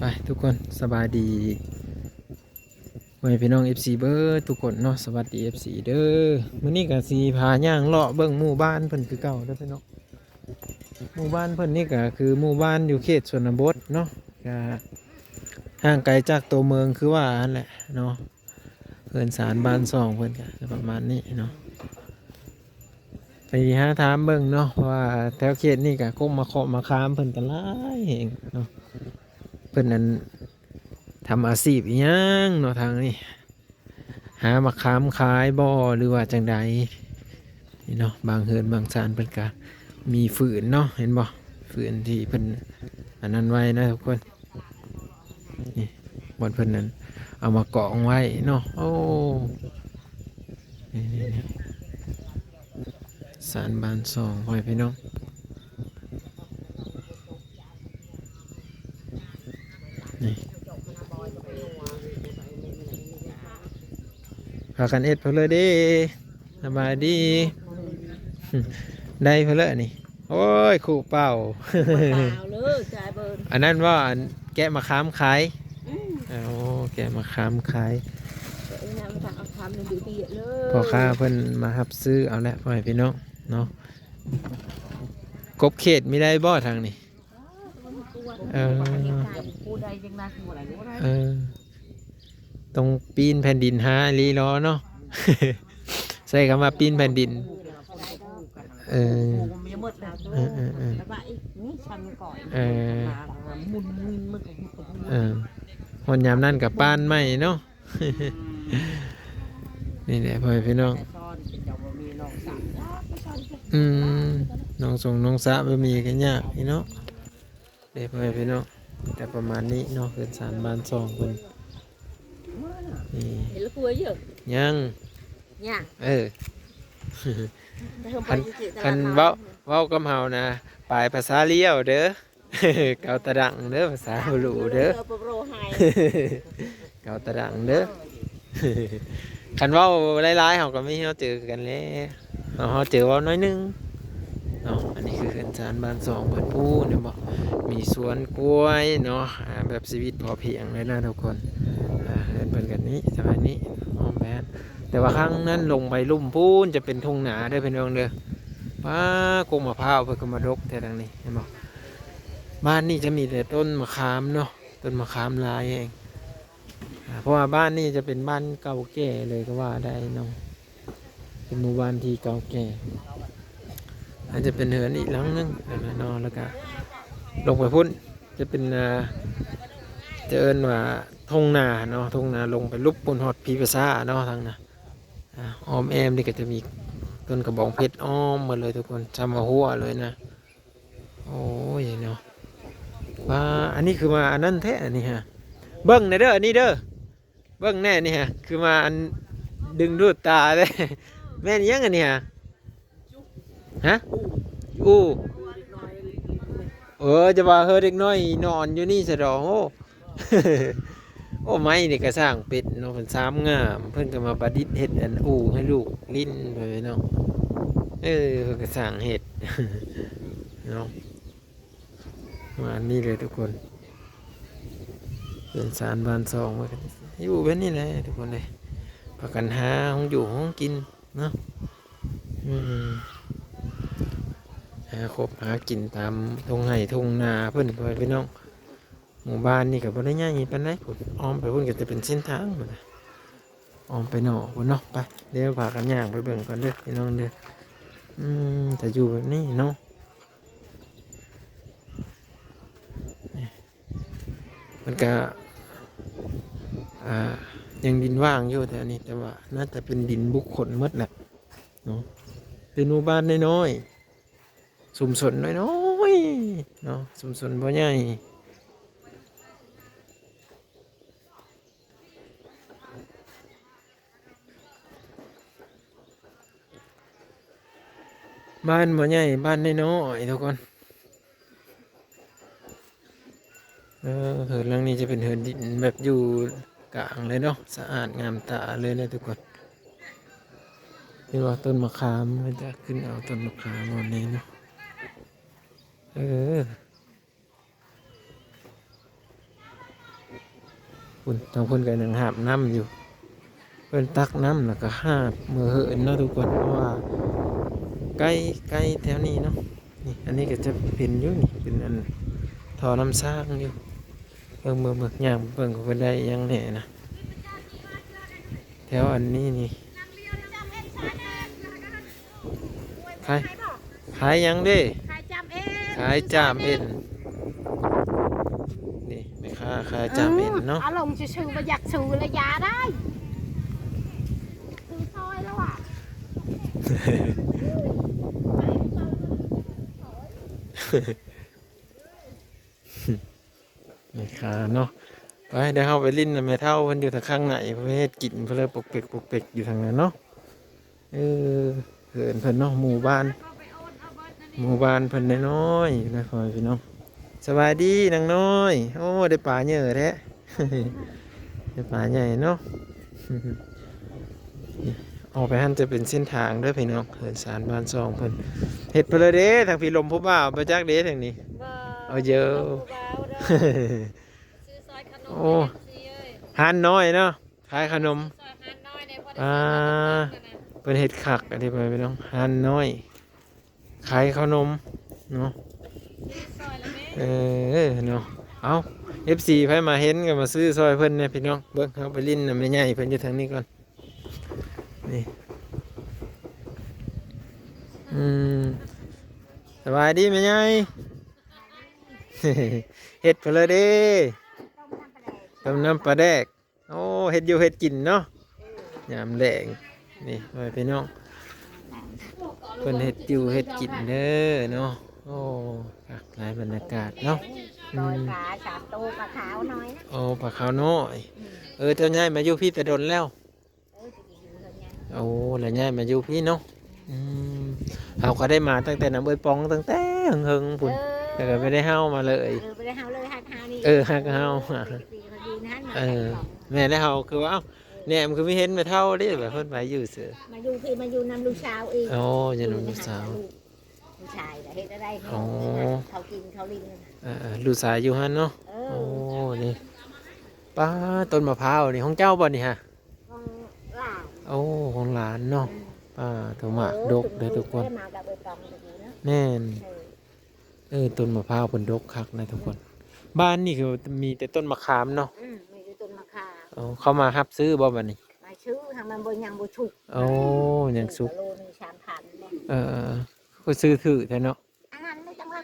ไปทุกคนสบายดีไว้พี่น้อง FC เบอร์ทุกคนเนาะสวัสดี FC เด้อมื้อนี้ก็สิพาย่างเลาะเบิ่งหมู่บ้านเพิ่นคือเก่าเด้อพี่น้องหมู่บ้านเพิ่นนี่ก็คือหมู่บ้านอยู่เขตชนบทเนาะก็ห่างไกลจากตัวเมืองคือว่าอันแหละเนาะเพิ่นสารบ้านซ่องเพิ่นก็ประมาณนี้เนาะไปหาถามเบิ่งเนาะว่าแถวเขตนี่ก็คงมาเคาะมาค้ามเพิ่นก็หลายแฮงเนาะเพิ่นนั้นทำอาชีพอิหยังเนาะทางนี้หามาค้ามขายบ่หรือว่าจังใดนี่เนาะบางเฮือนบางศาลเพิ่นก็มีฝืนเนาะเห็นบ่ฝืนที่เพิ่นอันนั้นไว้นะทุกคนนี่บนเพิ่นนั้นเอามากองไว้เนาะโอ้นี่ศาลบ้านสองไว้พี่น้องนี่พากันเอ็ดเพิ่นเลยเด้สบายดีได้เพิ่นเลยนี่โอ้ยคู่เป่า เลยจ่ายเบิร์น อันนั้นว่าอันแกะมะขามขายโอ้แกะมะขามขาย แต่ไอ้น้ำมันเอาทำในดูดีเลย พ่อค้าเพิ่นมารับซื้อเอาละพ่อให้พี่น้องเนาะกบเขตมีได้บ่ทางนี้ผู้ใดยังน่าคืออะไรก็ได้ เออตรงปีนแผ่นดินหาลีล้อเนาะ ใส่คำว่าปีนแผ่นดินเออ มีหมดแล้ว แล้วก็อีกนี่ชันก่อนมุนมึก หนยามนั่นกับป้านไม่เนาะ นี่แหละพ่อพี่น้องน้องส่งน้องสะบะหมี่กันยากพี่น้องเดี๋ยวพ่อพี่น้องแต่ประมาณนี้เนาะเกินสารบ้านสองคนนี่ เห็นแล้วกลัวเยอะ ยัง เนี่ย คันเว้ากำเฮานะปลายภาษาเลี้ยวเด้อ เกาตะดังเด้อภาษาฮูลูเด้อ เกาตะดังเด้อ คันเว้าหลายๆเฮาก็มีเฮาเจอกันแล้วเฮาเจอเว้าน้อยหนึงเนาะอันนี้คือเขื่อนสารบ้านสองเพิ่นพูดเนี่ยบ่มีสวนกล้วยเนาะแบบชีวิตพอเพียงเลยนะทุกคนเพิ่นกันนี้สมัยนี้อ้อมแม่นแต่ว่าครั้งนั้นลงไปลุ่มพูนจะเป็นทุ่งนาเด้อพี่น้องเด้อป้ากงมะพร้าวเพิ่นก็มาดกแต่ทางนี้เห็นบ่บ้านนี่จะมีแต่ต้นมะขามเนาะต้นมะขามลายเองเพราะว่าบ้านนี่จะเป็นบ้านเก่าแก่เลยก็ว่าได้เนาะเป็นหมู่บ้านที่เก่าแก่อาจจะเป็นเหินอีกหลังนึงนอนแล้วก็ลงไปพุ่นจะเป็นจะเอิ้นว่าทงนาเนาะทงนาลงไปลุบปุ่นฮอดพีภาษาเนาะทางน่ะอ้อมแอมนี่ก็จะมีต้นกระบองเพชรอ้อมหมดเลยทุกคนจำมาหัวเลยนะโอ้ยเนาะว่าอันนี้คือมาอันนั้นแท้อันนี้ฮะเบิ้งในเด้ออันนี้เด้อเบิ้งแน่นี่ฮะคือมาอันดึงดูดตาเลย แม่นยังอันนี้ฮะฮะอู้จะว่าเฮ้เด็กน้อยนอนอยู่นี่สะดอกโอ้ โอ้ไม้นี่ก็สร้างเป็ดเนาะเพิ่นสามงามเพิ่นก็มาประดิษฐ์เฮ็ดอันอู่ให้ลูกลิ้นไปเนาะเพิ่นก็สร้างเฮ็ด เนาะมานี่เลยทุกคนเป็นสารบ้านซองมาอยู่แบบนี้แหละทุกคนเลยพากันหาห้องอยู่ห้องกินเนาะหาครบหากินตามทุ่งไร่ทุ่งนาเพิ่นไปพี่น้องหมู่บ้านนี่กับบ่ได้ง่ายปานใดพุ่นอ้อมไปพุ่นก็จะเป็นเส้นทางหมดเลยอ้อมไปหนอพุ่นเนาะไปเดี๋ยวพากันย่างไปเบิ่งก่อนเด้อพี่น้องเด้อแต่อยู่แบบนี้เนาะมันก็ยังดินว่างอยู่แต่อันนี้แต่ว่าน่าจะเป็นดินบุคคลหมดแหละเนาะเป็นหมู่บ้านน้อยๆชุมชนน้อยๆเนาะชุมชนบ่ใหญ่บ้านบ่ใหญ่บ้านน้อยๆทุกคนเหินหลังนี้จะเป็นเหินดินแบบอยู่กลางเลยเนาะสะอาดงามตาเลยนะทุกคนนี่ว่าต้นมะขามมันจะขึ้นเอาต้นมะขามวันนี้เนาะ คุณทางเพิ่นก็ยังหาบน้ำอยู่เพิ่นตักน้ำแล้วก็หาบมือเหินเนาะทุกคนเพราะว่าใกล้แถวนี้เนาะนี่อันนี้ก็จะเป็นอยู่นี่เป็นอันท่อน้ำสร้างอยู่เมื่อย่างเพิ่นก็เพิ่นได้หยังแหน่นะแถวอันนี้นี่ขายหยังเด้ ขายจำเอง ขายจามเอ็นนี่แม่ค้าขายจามเอ็นเนาะ อารมณ์ชื่อๆมาอยากซื้อระยะได้ซื้อซอยแล้วอ่ะ แม่ค้าเนาะไปเดี๋ยวเราไปลิ้นน่ะแม่เฒ่าเพิ่นอยู่ทางข้างในเพิ่นเฮ็ดกินเพิ่นเลยปกเปกอยู่ทางนั้นเนาะเออเพิ่นเนาะหมู่บ้านเพิ่นน้อยๆนะพ่อพี่น้องสบายดีนางน้อยโอ้ได้ปลาเยอะแท้ ได้ปลาใหญ่เนาะ ออกไปหั่นจะเป็นเส้นทางเด้อพี่น้องเหินสารบ้านซองเพิ่นเฮ็ดเพิ่นเลยเด้ทางพี่ลมผู้บ่าวบ่จักเด้ทางนี้เอาเยอะ โอ้ฮันน้อยเนาะขายขนมเป็นเห็ดขักอะไรไปพี่น้องฮันน้อยขายขนมเนาะเนาะเอา FC ไผมาเห็นก็มาซื้อซอยเพิ่นเนี่ยพี่น้องเบิ่งเอาไปลิ้นน่ะแม่ใหญ่เพิ่นอยู่ทางนี้ก่อนนี่สบายดีแม่ใหญ่ เห็ดเพิ่นเลยเด้ต้มน้ำปลาแดกโอ้เห็ดอยู่เห็ดกินเนาะยามแดงนี่ไปพี่น้องเพิ่นเห็ดอยู่เห็ดกินเด้อเนาะโอ้หลายบรรยากาศเนาะ ซอยปลาสามตัวปลาขาวน้อยนะ โอ้ปลาขาวน้อยเจ้าใหญ่มาอยู่พี่แต่ดนแล้วโอ้แล้วใหญ่มาอยู่พี่เนาะเขาก็ได้มาตั้งแต่น้ำเอ้ยปองตั้งแต่เฮิงๆพุ่นแต่ก็ไม่ได้เฮามาเลยไม่ได้เฮาเลยฮักเฮานี่ฮักเฮาแม่ได้เฮาคือว่าเนี่ยมันคือไม่เห็นมาเท่าดิแบบเพิ่นไปอยู่เสือมาอยู่พี่มาอยู่นำลูกสาวอีกโอ้ยนำลูกสาวลูกชายเฮ็ดอะไรเขากินเขาลิงลูกสาวอยู่ฮั่นเนาะโอ้นี่ป้าต้นมะพร้าวนี่ของเจ้าบ่นี่ฮะของหลานโอ้ของหลานเนาะป้าตัวหมากดกเด้อทุกคนแน่นต้นมะพร้าวเพิ่นดกคักนะทุกคนบ้านนี่คือมีแต่ต้นมะขามเนาะมีแต่ต้นมะขามเขามารับซื้อบ่บัดนี้มาซื้อทางมันบ่ยังบ่ชุกโอ้ยังสุกโลนึง 3,000ก็ซื้อถือแท้เนาะอันนั้นไม่จังว่า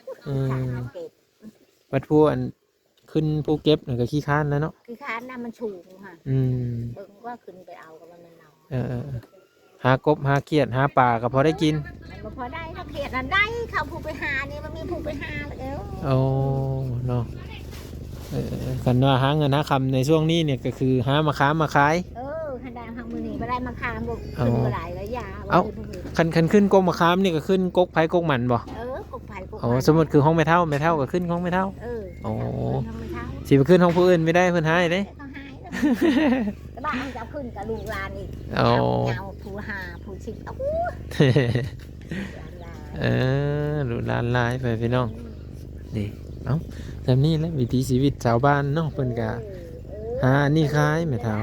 วัดผู้อันขึ้นภูเก็บก็ขี้ค้านแล้วเนาะขี้ค้านน่ะมันสูงค่ะเบิ่งว่าขึ้นไปเอากับมันเอาหากบหาเขียดหาปลาก็พอได้กินมันก็พอได้ถ้าเขียดนั่นได้เขาผู้ไปหานี่มันมีผู้ไปหาแล้วโอ้เนาะกันว่าหาเงินหาคำในช่วงนี้เนี่ยก็คือหามาค้ามาขายคันได้ทางมือนี่ไปได้มาค้าบุกขึ้นมาหลายระยะคันขึ้นกกมาค้ามนี่ก็ขึ้นกกไผ่กกหมันบ่กกไผ่กกสมมติคือห้องไม่เท่าก็ขึ้นห้องไม่เท่าโอ้สิไปขึ้นห้องผู้อื่นไม่ได้เพิ่นหายเด้แต่บ้านจะขึ้นกับลูกหลานอีกเงาผู้หาผู้ชิกลูกหลานลายไปพี่น้องนี่แบบนี้แหละวิถีชีวิตชาวบ้านเนาะเพิ่นก็หานี่ขายแม่เฒ่า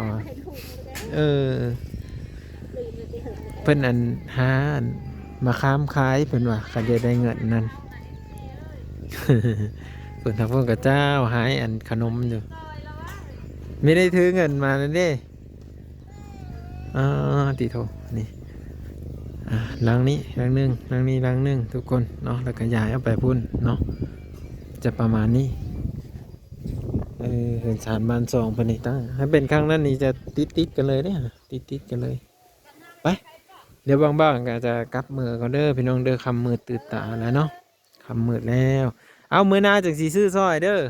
เพิ่นอันหามาค้ามขายเพิ่นว่าก็จะได้เงินนั่นเพิ่นทางพวกกับเจ้าหายอันขนมอยู่ไม่ได้ถือเงินมานั่นเด้ติโทนี่หลังนี้หลังนึงหลังนี้หลังนึงทุกคนเนาะแล้วก็ย้ายเอาไปพุ่นเนาะจะประมาณนี้เห็นสารบ้านซองเพิ่นนี่ตั้งให้เป็นครั้งนั้นนี่จะติดกันเลยเนี่ยติดกันเลยไปเดี๋ยวบ้างๆก็จะกลับมือก็เด้อพี่น้องเด้อคำมือตื่นตาแล้วเนาะคำมืดแล้วเอามือหน้าจึงสีซื้อสร้อยเด้อ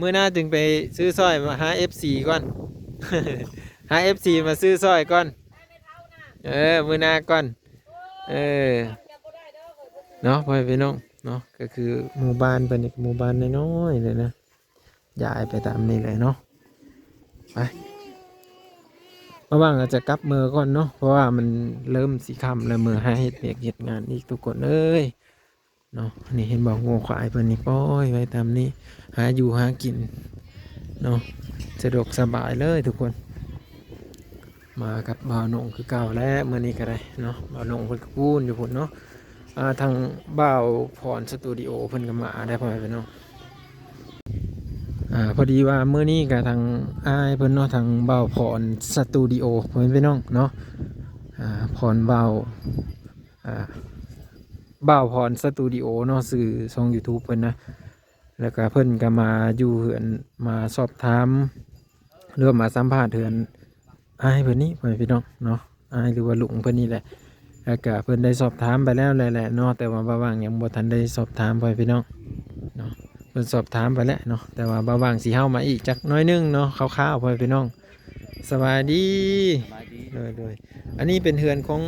มือหน้าจึงไปซื้อสร้อยมาหา FC ก่อน หา FC มาซื้อสร้อยก่อนมือหน้าก่อนเนาะพ่อพี่น้องเนาะก็คือหมู่บ้านเป็นอีกหมู่บ้านน้อยๆเลยนะย้ายไปตามนี้เลยเนาะไปบ้างอาจจะกลับมือก่อนเนาะเพราะว่ามันเริ่มสีค่ำแล้วมือให้เหตุงานอีกทุกคนเอ้ยเนาะนี่เห็นบอกงูควายเพิ่นนี่ป้อยไว้ตามนี้หาอยู่หากิน เนาะสะดวกสบายเลยทุกคนมากับบ่าวหนงคือเก่าแล้วมื้อนี้ก็ได้เนาะบ่าวหนงเพิ่นก็พูนอยู่พุ่นเนาะทางบ่าวพรสตูดิโอเพิ่นก็มาได้พ่อแม่พี่น้องพอดีว่ามื้อนี้ก็ทางอ้ายเพิ่นเนาะทางบ่าวพรสตูดิโอพ่อแม่พี่น้องเนาะพรบ่าวพรสตูดิโอเนาะสื่อช่อง YouTube เพิ่นนะแล้วก็เพิ่นก็มาอยู่เฮือนมาสอบถามหรือว่ามาสัมภาษณ์เฮือนอ้ายเพิ่นนี่พ่อแม่พี่น้องเนาะอ้ายหรือว่าลุงเพิ่นนี่แหละแล้วก็เพิ่นได้สอบถามไปแล้วแหละเนาะแต่ว่าบ่ว่างยังบ่ทันได้สอบถามพ่อแม่พี่น้องเนาะเพิ่นสอบถามไปแล้วเนาะแต่ว่าบ่ว่างสิเฮามาอีกจักหน้อยนึงเนาะคร่าวๆพ่อแม่พี่น้องสวัสดี สบายดี เลยอันนี้เป็นเฮือนของ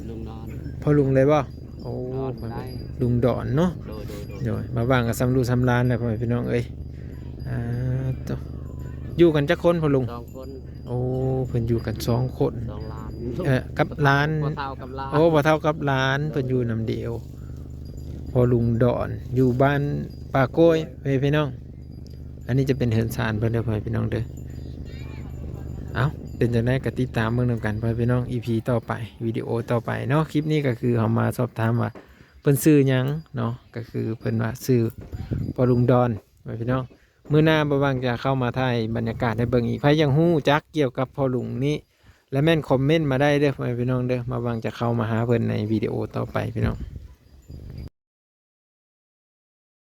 ลุงนอน พ่อลุงเลยบ่โอ้ นอนได้ ลุงดอนเนาะ โดย มาว่างกับสำรูสำรานเลยพ่อแม่พี่น้องเอ้ยต่ออยู่กันจักคนพ่อลุง สองคน โอ้เพิ่นอยู่กัน2 คน 2 ล้าน กับล้าน บ่เท่ากับล้าน โอ้บ่เท่ากับล้านเพิ่นอยู่นำเดียวพ่อลุงดอนอยู่บ้านป่าโก้ยพ่อแม่พี่น้อง อันนี้จะเป็นเฮือนศาลเพิ่นเด้อพ่อแม่พี่น้องเด้อเอ้าเป็นจังได๋ก็ติดตามเบิ่งนำกันพ่อแม่พี่น้อง EP ต่อไปวิดีโอต่อไปเนาะคลิปนี้ก็คือเฮามาสอบถามว่าเพิ่นซื้อหยังเนาะก็คือเพิ่นว่าซื้อพ่อลุงดอนพ่อแม่พี่น้องมื้อหน้าบ่ว่างจะเข้ามาถ่ายบรรยากาศให้เบิ่งอีกใครยังฮู้จักเกี่ยวกับพ่อลุงนี้และแม่นคอมเมนต์มาได้เด้อพ่อแม่พี่น้องเด้อมาว่างจะเข้ามาหาเพิ่นในวิดีโอต่อไปพี่น้อง